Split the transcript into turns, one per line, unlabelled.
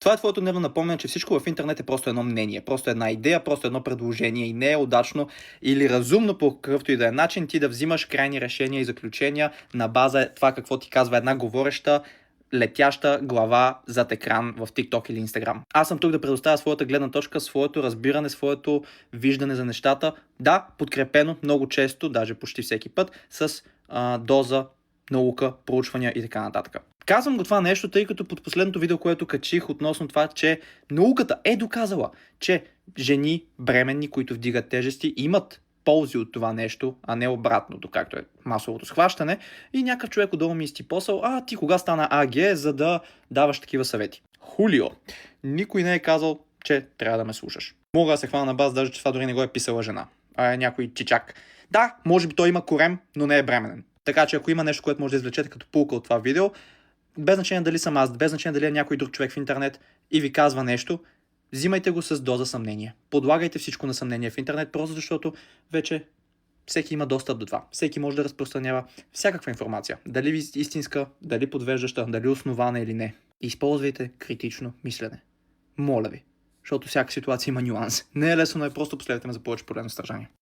Това е твоето дневно напомняне, че всичко в интернет е просто едно мнение, просто една идея, просто едно предложение и не е удачно или разумно по какъвто и да е начин ти да взимаш крайни решения и заключения на база това какво ти казва една говореща, летяща глава зад екран в TikTok или Instagram. Аз съм тук да предоставя своята гледна точка, своето разбиране, своето виждане за нещата. Да, подкрепено много често, даже почти всеки път, с доза наука, проучвания и така нататък. Казвам го това нещо, тъй като под последното видео, което качих относно това, че науката е доказала, че жени бременни, които вдигат тежести, имат ползи от това нещо, а не обратното, както е масовото схващане. И някакъв човек отдолу ми изтипосал, ти кога стана АГ, за да даваш такива съвети? Хулио. Никой не е казал, че трябва да ме слушаш. Мога да се хвана на база, даже че това дори не го е писала жена, а е някой чичак. Да, може би той има корем, но не е бременен. Така че ако има нещо, което може да извлечете като пулка от това видео, без значение дали съм аз, без значение дали е някой друг човек в интернет и ви казва нещо, взимайте го с доза съмнение. Подлагайте всичко на съмнение в интернет, просто защото вече всеки има достъп до това. Всеки може да разпространява всякаква информация. Дали истинска, дали подвеждаща, дали основана или не. Използвайте критично мислене. Моля ви. Защото всяка ситуация има нюанс. Не е лесно, но е просто последвайте ме за повече полезно съдържание.